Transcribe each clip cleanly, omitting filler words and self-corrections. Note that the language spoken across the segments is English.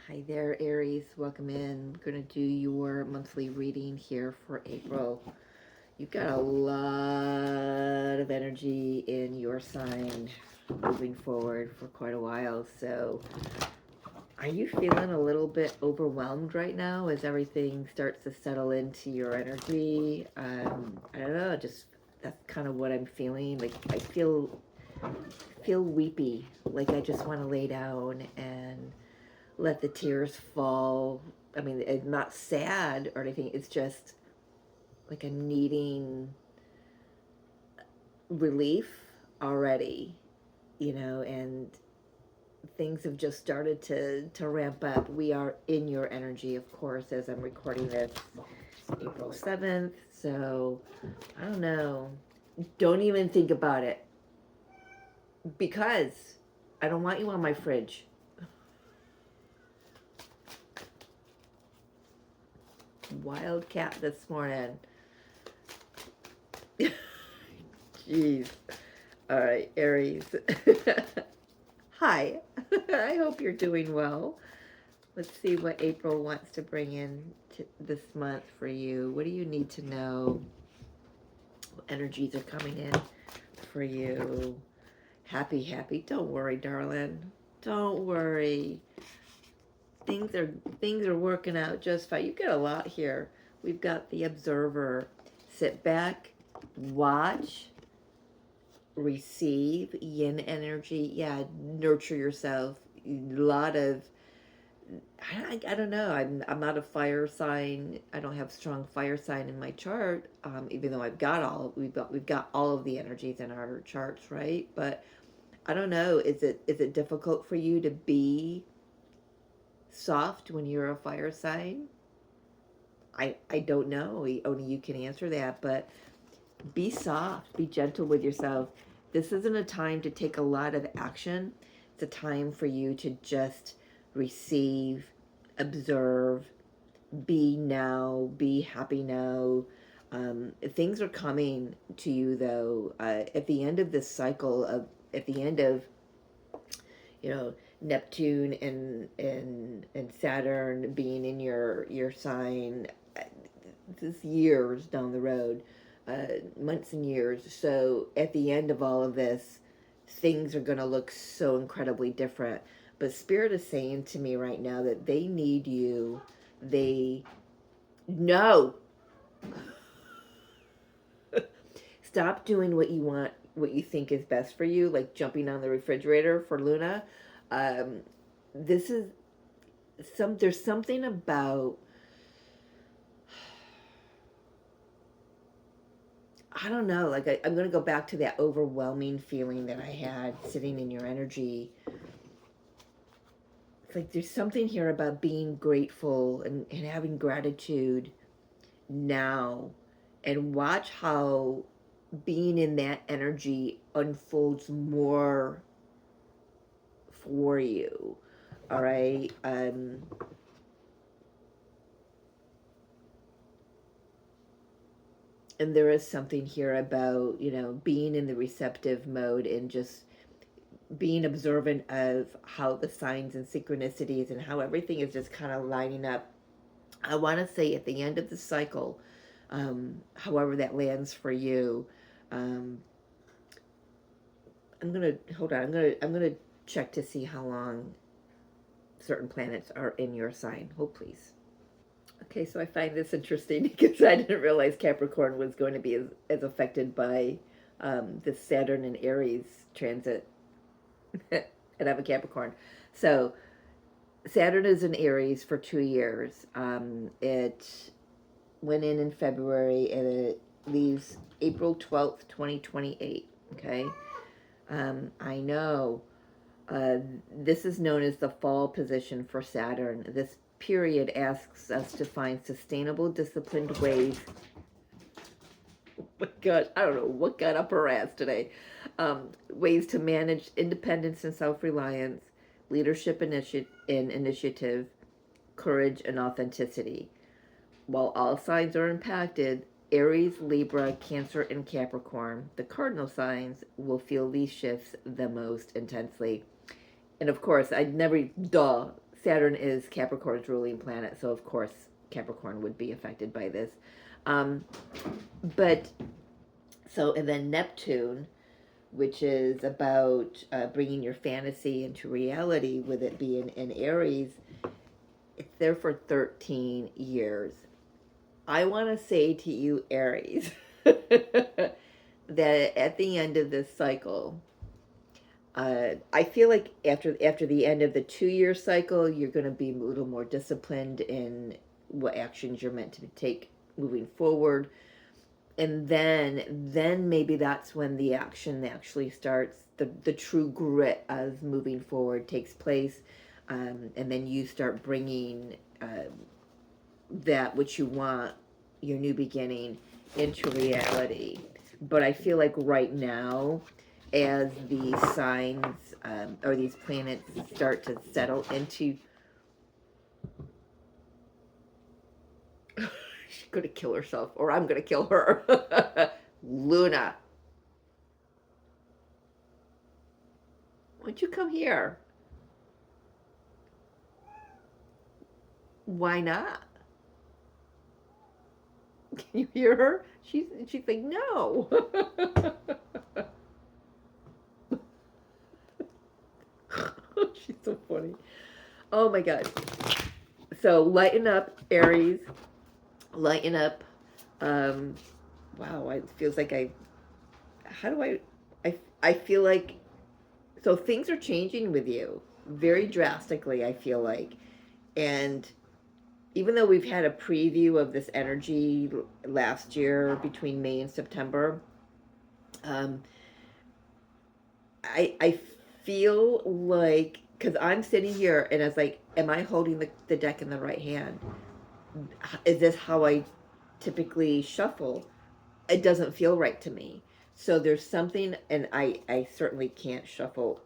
Hi there, Aries. Welcome in. We're going to do your monthly reading here for April. You've got a lot of energy in your sign moving forward for quite a while. So, are you feeling a little bit overwhelmed right now as everything starts to settle into your energy? I don't know. Just that's kind of what I'm feeling. Like I feel weepy. Like I just want to lay down and let the tears fall. I mean, it's not sad or anything. It's just like I'm needing relief already, and things have just started to ramp up. We are in your energy, of course, as I'm recording this April 7th. So, I don't know. Don't even think about it because I don't want you on my fridge. Wildcat this morning. Jeez. All right, Aries. Hi. I hope you're doing well. Let's see what April wants to bring in this month for you. What do you need to know? What energies are coming in for you? Happy, happy. Don't worry, darling. Don't worry. Things are things are working out just fine. You get a lot here. We've got the observer. Sit back, watch, receive yin energy. Yeah, nurture yourself. A lot of I don't know. I'm not a fire sign. I don't have strong fire sign in my chart. Even though we've got all of the energies in our charts, right? But I don't know. Is it difficult for you to be soft when you're a fire sign? I don't know. Only you can answer that. But be soft. Be gentle with yourself. This isn't a time to take a lot of action. It's a time for you to just receive, observe, be now, be happy now. Things are coming to you though. At the end of this cycle at the end of, you know, Neptune and Saturn being in your sign, this years down the road, months and years. So at the end of all of this, things are going to look so incredibly different. But Spirit is saying to me right now that they need you. They know. Stop doing what you want, what you think is best for you, like jumping on the refrigerator for Luna. Um, this is there's something about, I don't know, like I'm going to go back to that overwhelming feeling that I had sitting in your energy. It's like there's something here about being grateful and having gratitude now, and watch how being in that energy unfolds more for you. All right. And there is something here about, being in the receptive mode and just being observant of how the signs and synchronicities and how everything is just kind of lining up. I want to say at the end of the cycle, however that lands for you, um, I'm gonna hold on. I'm gonna check to see how long certain planets are in your sign. Hold please. Okay, so I find this interesting because I didn't realize Capricorn was going to be as affected by this Saturn and Aries transit. And I'm a Capricorn. So Saturn is in Aries for 2 years. It went in February and it leaves April 12th, 2028. Okay. I know this is known as the fall position for Saturn. This period asks us to find sustainable, disciplined ways. Oh my God, I don't know what got up her ass today. Ways to manage independence and self reliance, leadership and initiative, courage and authenticity. While all signs are impacted, Aries, Libra, Cancer, and Capricorn, the cardinal signs, will feel these shifts the most intensely. And of course, I'd never, Saturn is Capricorn's ruling planet, so of course Capricorn would be affected by this. Um, but so, and then Neptune, which is about bringing your fantasy into reality, with it being in Aries, it's there for 13 years. I want to say to you, Aries, that at the end of this cycle, I feel like after the end of the 2 year cycle, you're going to be a little more disciplined in what actions you're meant to take moving forward, and then maybe that's when the action actually starts. The true grit of moving forward takes place, and then you start bringing that which you want, your new beginning, into reality. But I feel like right now, as these signs or these planets start to settle into, she's gonna kill herself, or I'm gonna kill her. Luna, why'd you come here? Why not? Can you hear her? She's like, no. She's so funny. Oh my god. So lighten up, Aries. Lighten up. Um, wow, it feels like how do I feel like, so things are changing with you very drastically, I feel like. And even though we've had a preview of this energy last year between May and September, um, I feel like, because I'm sitting here and it's like, am I holding the deck in the right hand? Is this how I typically shuffle? It doesn't feel right to me. So there's something, and I certainly can't shuffle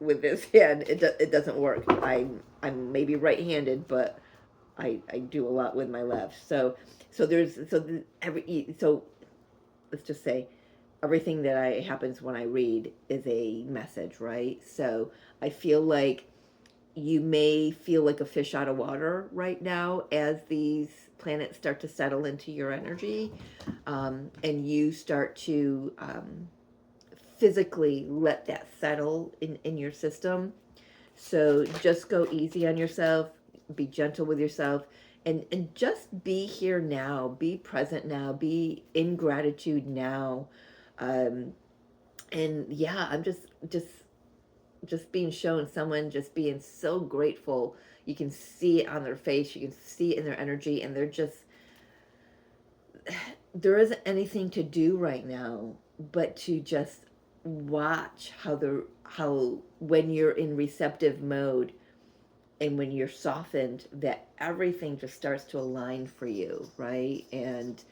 with this hand. It doesn't work. I'm maybe right-handed, but I do a lot with my left. So there's so let's just say everything that happens when I read is a message, right? So I feel like you may feel like a fish out of water right now as these planets start to settle into your energy, and you start to physically let that settle in your system. So just go easy on yourself, be gentle with yourself, and just be here now, be present now, be in gratitude now. Um, and yeah, I'm just being shown someone just being so grateful. You can see it on their face, you can see it in their energy, and they're just, there isn't anything to do right now but to just watch how when you're in receptive mode and when you're softened, that everything just starts to align for you, right? And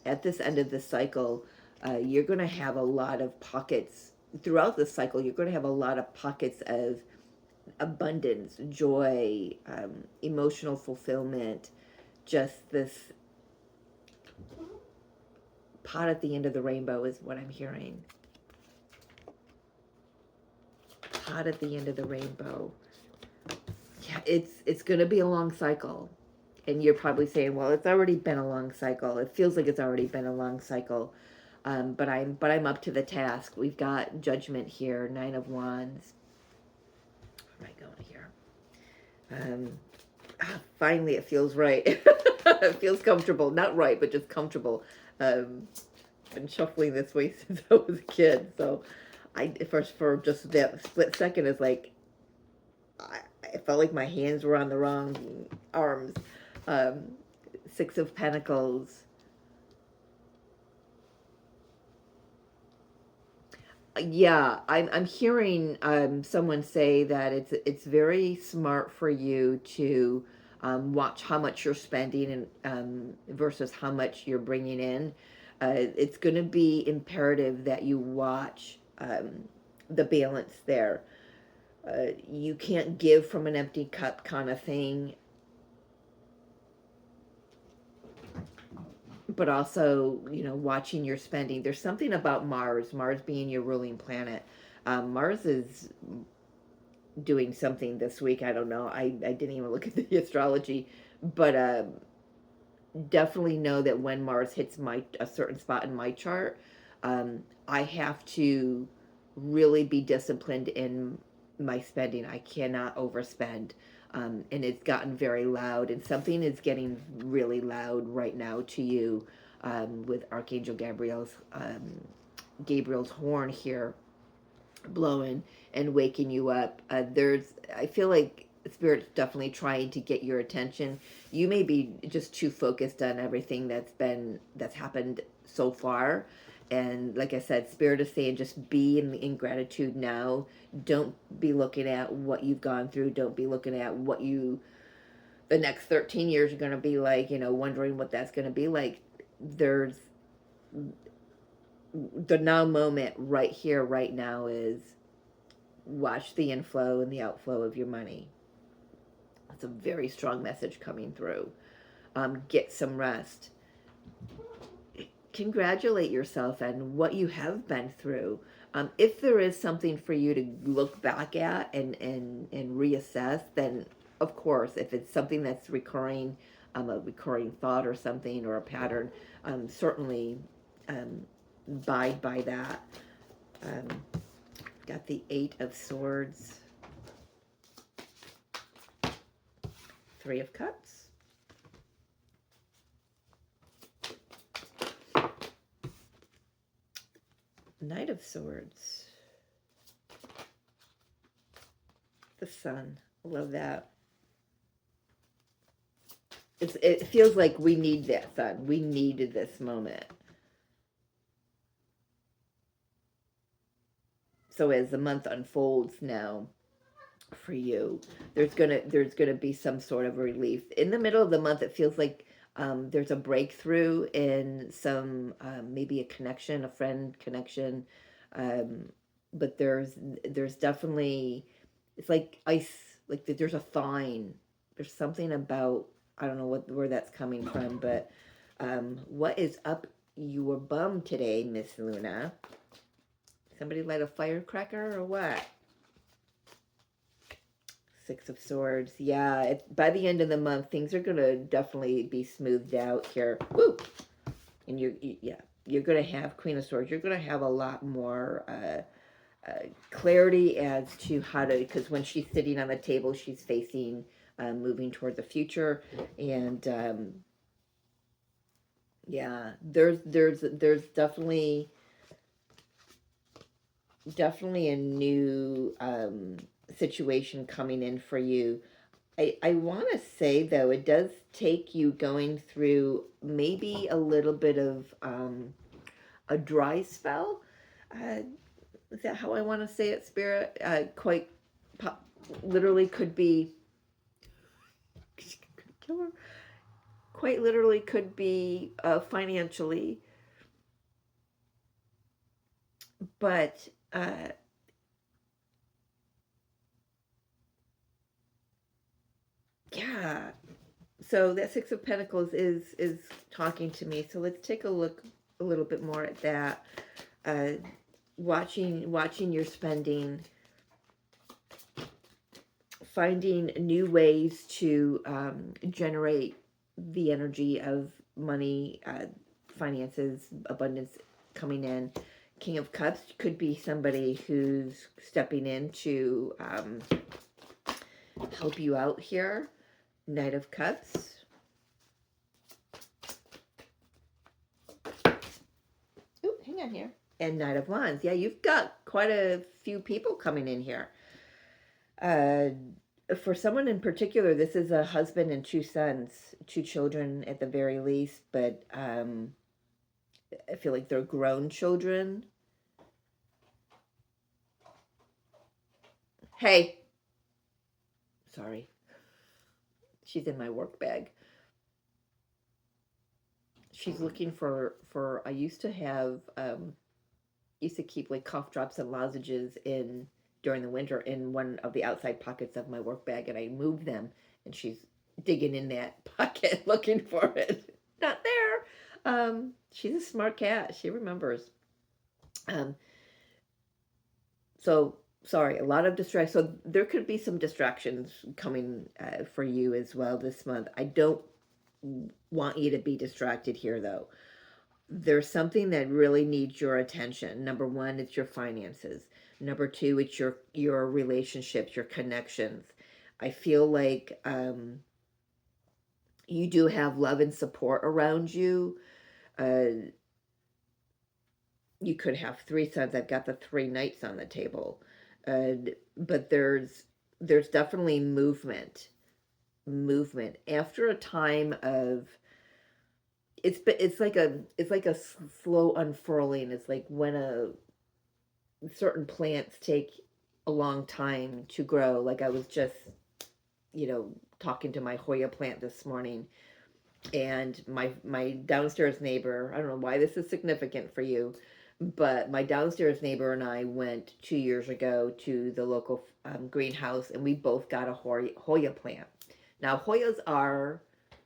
at this end of the cycle, you're going to have a lot of pockets throughout the cycle. You're going to have a lot of pockets of abundance, joy, emotional fulfillment, just this pot at the end of the rainbow is what I'm hearing. Pot at the end of the rainbow. Yeah, it's going to be a long cycle. And you're probably saying, well, it's already been a long cycle. It feels like it's already been a long cycle. But I'm up to the task. We've got Judgment here, Nine of Wands. Where am I going here? Finally, it feels right. It feels comfortable. Not right, but just comfortable. Been shuffling this way since I was a kid. So for just that split second, it's like, I felt like my hands were on the wrong arms. Six of Pentacles. Yeah, I'm hearing someone say that it's very smart for you to watch how much you're spending and versus how much you're bringing in. It's going to be imperative that you watch the balance there. You can't give from an empty cup kind of thing, but also, watching your spending. There's something about Mars being your ruling planet. Mars is doing something this week. I don't know. I didn't even look at the astrology, but definitely know that when Mars hits a certain spot in my chart, I have to really be disciplined in my spending. I cannot overspend. And it's gotten very loud, and something is getting really loud right now to you, with Archangel Gabriel's horn here blowing and waking you up. I feel like Spirit's definitely trying to get your attention. You may be just too focused on everything that's happened so far. And like I said, Spirit is saying just be in gratitude now. Don't be looking at what you've gone through. Don't be looking at the next 13 years are going to be like, wondering what that's going to be like. There's the now moment right here, right now is watch the inflow and the outflow of your money. It's a very strong message coming through. Get some rest. Congratulate yourself on what you have been through. If there is something for you to look back at and reassess, then of course, if it's something that's recurring, a recurring thought or something or a pattern, certainly abide by that. Um, got the 8 of Swords, 3 of Cups, Knight of Swords, the Sun. Love that. It feels like we need that Sun. We needed this moment. So as the month unfolds now for you, there's gonna be some sort of relief. In the middle of the month, it feels like there's a breakthrough in some maybe a connection, a friend connection, but there's definitely, it's like ice, like there's a thawing. There's something about, I don't know where that's coming from, but what is up your bum today, Miss Luna? Somebody light a firecracker or what? 6 of Swords. Yeah, by the end of the month, things are going to definitely be smoothed out here. Woo! And you're going to have Queen of Swords. You're going to have a lot more clarity as to how to, because when she's sitting on the table, she's facing, moving toward the future. And yeah, there's definitely a new situation coming in for you. I want to say, though, it does take you going through maybe a little bit of a dry spell. Is that how I want to say it, Spirit? Literally could be, quite literally could be financially, but yeah. So that 6 of Pentacles is talking to me. So let's take a look a little bit more at that. Watching your spending, finding new ways to generate the energy of money, finances, abundance coming in. King of Cups could be somebody who's stepping in to help you out here. Knight of Cups. Oh, hang on here. And Knight of Wands. Yeah, you've got quite a few people coming in here. For someone in particular, this is a husband and 2 sons, 2 children at the very least, but I feel like they're grown children. Hey. Sorry. She's in my work bag. She's looking for I used to keep like cough drops and lozenges during the winter in one of the outside pockets of my work bag, and I moved them, and she's digging in that pocket looking for it. Not there. She's a smart cat. She remembers. So sorry, a lot of distraction. So there could be some distractions coming for you as well this month. I don't want you to be distracted here, though. There's something that really needs your attention. Number one, it's your finances. Number two, it's your relationships, your connections. I feel like you do have love and support around you. Uh, you could have three sons. I've got the three knights on the table, but there's definitely movement after a time of it's like a slow unfurling. It's like when a certain plants take a long time to grow. Like I was just talking to my Hoya plant this morning, and my downstairs neighbor, I don't know why this is significant for you, but my downstairs neighbor and I went 2 years ago to the local greenhouse, and we both got a Hoya plant. Now Hoyas are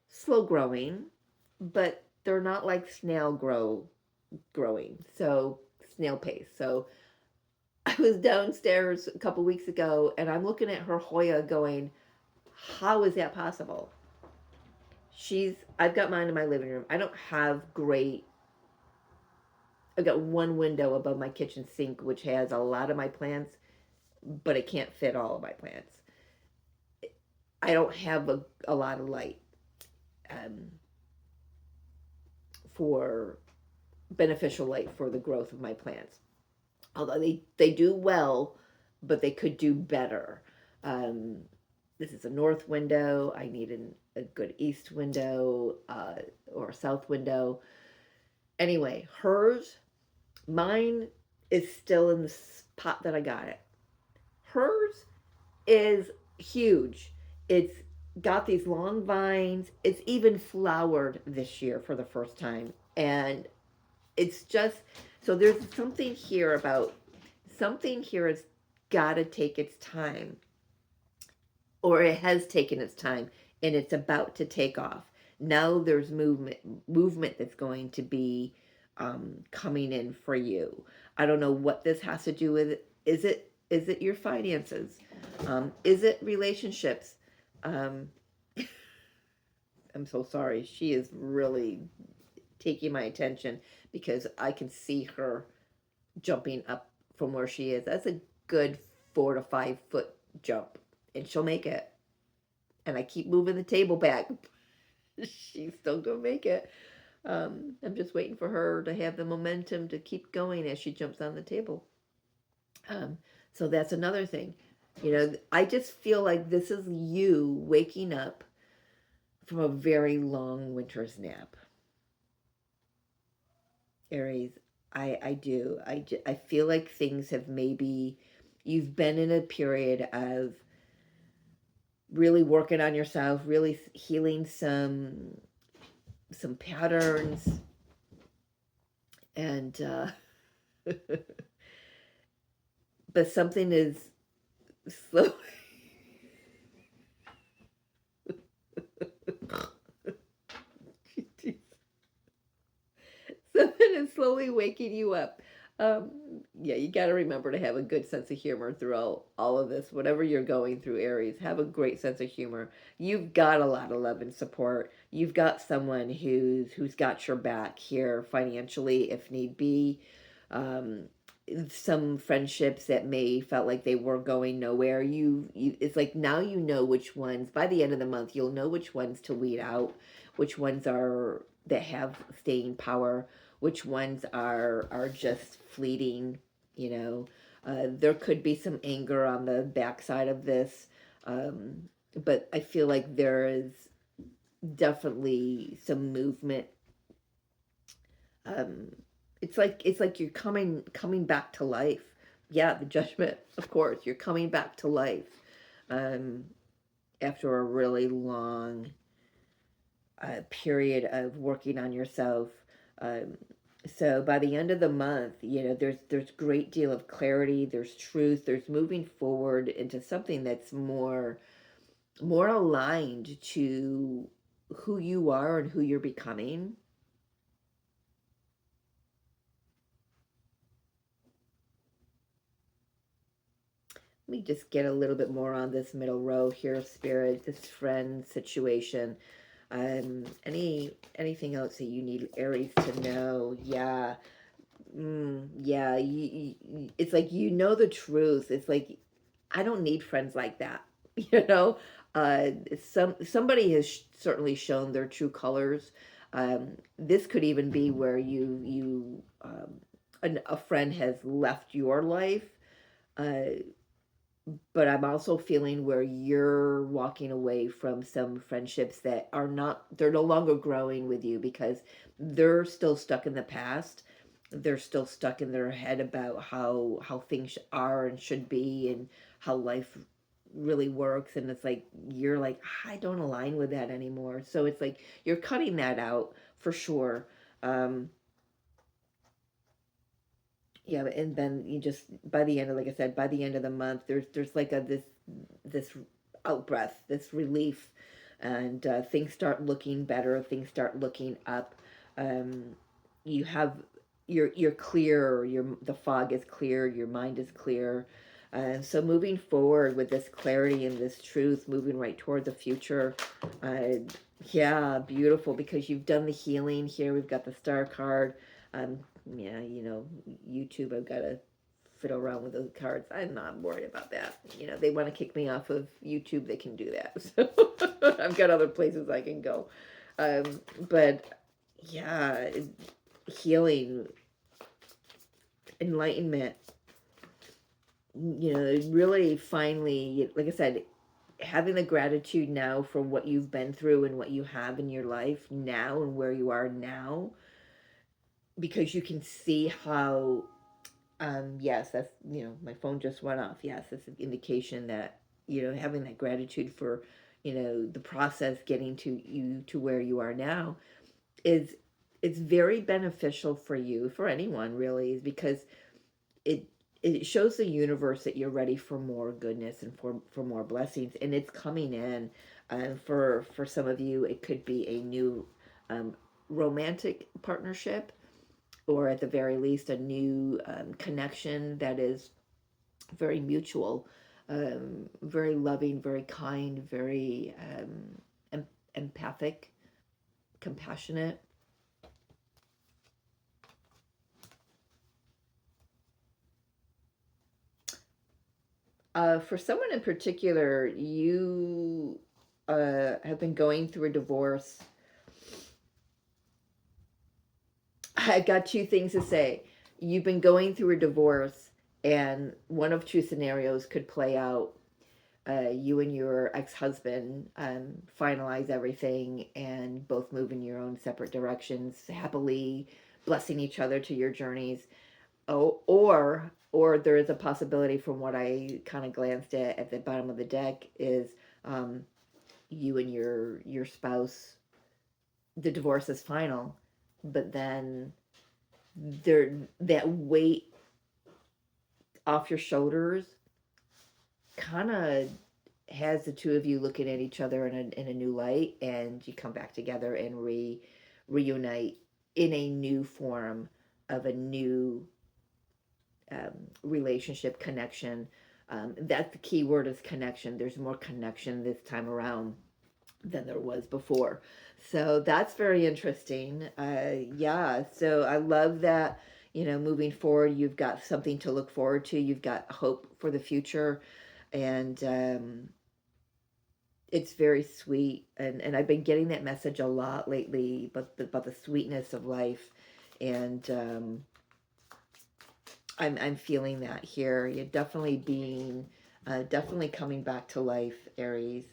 slow growing, but they're not like growing, so snail pace. So I was downstairs a couple weeks ago, and I'm looking at her Hoya going, how is that possible? I've got mine in my living room. I don't have great, I've got one window above my kitchen sink, which has a lot of my plants, but it can't fit all of my plants. I don't have a lot of light um, for beneficial light for the growth of my plants. Although they do well, but they could do better. Um, this is a north window. I need a good east window or a south window. Anyway, mine is still in the spot that I got it. Hers is huge. It's got these long vines. It's even flowered this year for the first time. And it's just, so there's something here has got to take its time, or it has taken its time, and it's about to take off. Now there's movement that's going to be coming in for you. I don't know what this has to do with. Is it your finances? Is it relationships? Um, I'm so sorry. She is really taking my attention because I can see her jumping up from where she is. That's a good 4 to 5 foot jump, and she'll make it. And I keep moving the table back. She's still gonna make it. I'm just waiting for her to have the momentum to keep going as she jumps on the table. Um, so that's another thing. I just feel like this is you waking up from a very long winter's nap. Aries, I do. I feel like things have maybe, you've been in a period of really working on yourself, really healing some patterns, and but something is slow. Something is slowly waking you up. Um, yeah, you got to remember to have a good sense of humor throughout all of this. Whatever you're going through, Aries, have a great sense of humor. You've got a lot of love and support. You've got someone who's got your back here financially, if need be. Um, some friendships that may felt like they were going nowhere. It's like now you know which ones. By the end of the month, you'll know which ones to weed out, which ones are that have staying power, which ones are just fleeting. There could be some anger on the backside of this, but I feel like there is definitely some movement. um, it's like you're coming back to life. Yeah, the judgment, of course, you're coming back to life um, after a really long period of working on yourself. Um, so by the end of the month, there's great deal of clarity. There's truth. There's moving forward into something that's more aligned to who you are and who you're becoming. let me just get a little bit more on this middle row here, Spirit, this friend situation. Anything else that you need Aries to know? Yeah. Yeah, it's like you know the truth. It's like I don't need friends like that. You know, uh, somebody has certainly shown their true colors. This could even be where a friend has left your life. Uh, but I'm also feeling where you're walking away from some friendships that are not, they're no longer growing with you because they're still stuck in the past. They're still stuck in their head about how things are and should be and how life really works. And it's like you're like, I don't align with that anymore. So it's like you're cutting that out for sure. Um, yeah, and then you just by the end of, like I said, by the end of the month, there's like this out breath, this relief, and things start looking better. Things start looking up. Um, you have you're clear. The fog is clear. Your mind is clear. So moving forward with this clarity and this truth, moving right toward the future. Uh, yeah, beautiful because you've done the healing here. We've got the star card. Um, yeah, YouTube, I've got to fiddle around with those cards. I'm not worried about that. They want to kick me off of YouTube, they can do that. So I've got other places I can go. But yeah, healing, enlightenment, really finally, like I said, having the gratitude now for what you've been through and what you have in your life now and where you are now, because you can see how yes, that's, my phone just went off. Yes, it's an indication that, having that gratitude for, the process getting to you to where you are now is it's very beneficial for you, for anyone really, is because it it shows the universe that you're ready for more goodness and for more blessings, and it's coming in. For some of you, it could be a new um, romantic partnership, or at the very least a new connection that is very mutual, very loving, very kind, very empathic, compassionate. For someone in particular, you have been going through a divorce. I got two things to say. You've been going through a divorce, and one of two scenarios could play out. You and your ex-husband finalize everything and both move in your own separate directions, happily blessing each other to your journeys. Oh, or there is a possibility, from what I kind of glanced at the bottom of the deck, is um, you and your spouse, the divorce is final, but then there that weight off your shoulders kind of has the two of you looking at each other in a new light, and you come back together and reunite in a new form of a new relationship connection. That the key word is connection. There's more connection this time around than there was before. So that's very interesting. Yeah, so I love that, moving forward, you've got something to look forward to. You've got hope for the future. And it's very sweet. And I've been getting that message a lot lately, but about the sweetness of life. And I'm feeling that here. You're definitely definitely coming back to life, Aries.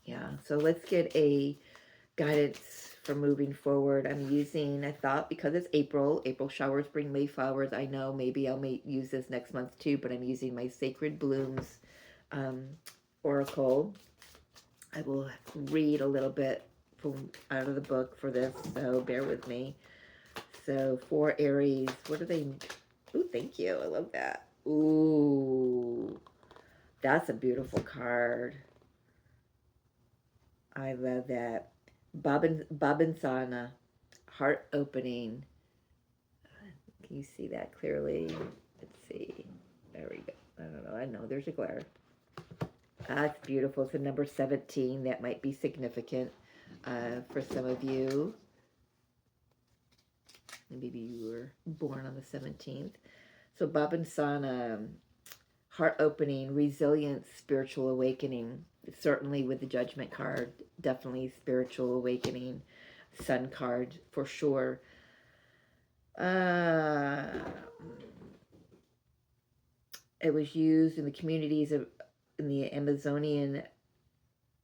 Yeah, so let's get a guidance for moving forward. I'm using, I thought, because it's April showers bring May flowers. I know maybe I'll use this next month too, but I'm using my Sacred Blooms um, Oracle. I will read a little bit from out of the book for this, so bear with me. So for Aries, what are they? Ooh, thank you. I love that. Ooh, that's a beautiful card. I love that. Babinsana, heart opening. Can you see that clearly? Let's see. There we go. I don't know. I know there's a glare. That's beautiful. It's a number 17. That might be significant for some of you. Maybe you were born on the 17th. So Babin-san, heart opening, resilience, spiritual awakening. Certainly with the Judgment card, definitely spiritual awakening. Sun card for sure. It was used in the communities of in the Amazonian,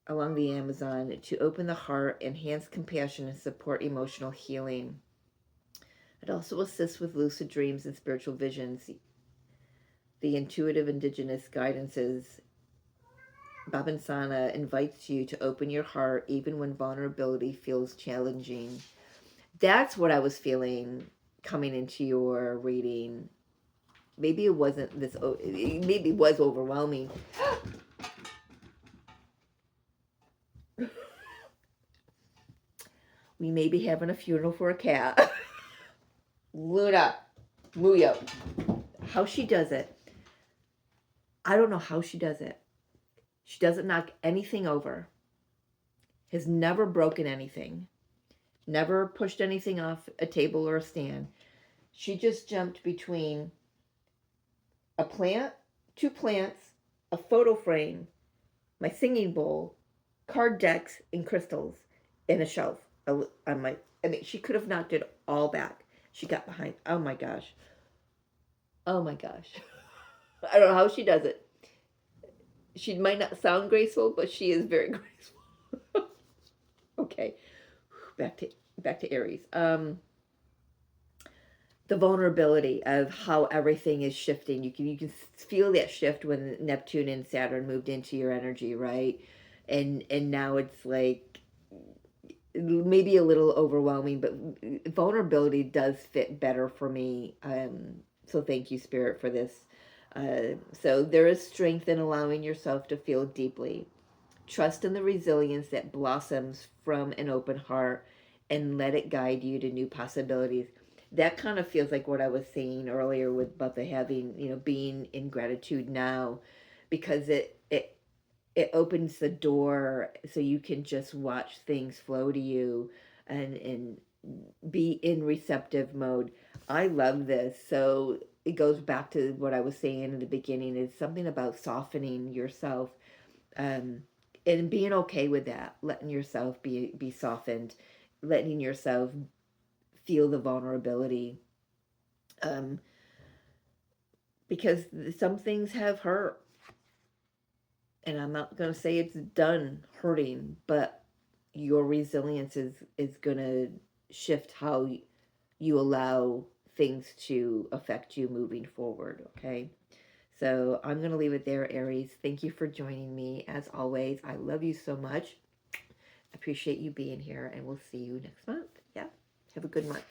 along the Amazon, to open the heart, enhance compassion, and support emotional healing. It also assists with lucid dreams and spiritual visions. The intuitive indigenous guidances. Babin-sana invites you to open your heart even when vulnerability feels challenging. That's what I was feeling coming into your reading. Maybe it wasn't this, maybe it was overwhelming. We may be having a funeral for a cat. Luna, Muyo. How she does it, I don't know how she does it. She doesn't knock anything over. Has never broken anything. Never pushed anything off a table or a stand. She just jumped between a plant, 2 plants, a photo frame, my singing bowl, card decks, and crystals, and a shelf. She could have knocked it all back. She got behind. Oh my gosh. Oh my gosh. I don't know how she does it. She might not sound graceful, but she is very graceful. Okay. Back to Aries. The vulnerability of how everything is shifting. You can feel that shift when Neptune and Saturn moved into your energy, right? And now it's like maybe a little overwhelming, but vulnerability does fit better for me. So thank you, Spirit, for this. So there is strength in allowing yourself to feel deeply. Trust in the resilience that blossoms from an open heart, and let it guide you to new possibilities. That kind of feels like what I was saying earlier with about the having, being in gratitude now, because it opens the door so you can just watch things flow to you and be in receptive mode. I love this. So it goes back to what I was saying in the beginning. It's something about softening yourself, and being okay with that, letting yourself be softened, letting yourself feel the vulnerability, because some things have hurt, and I'm not going to say it's done hurting, but your resilience is going to shift how you allow things to affect you moving forward. Okay, so I'm going to leave it there, Aries. Thank you for joining me. As always, I love you so much. Appreciate you being here, and we'll see you next month. Yeah, have a good month.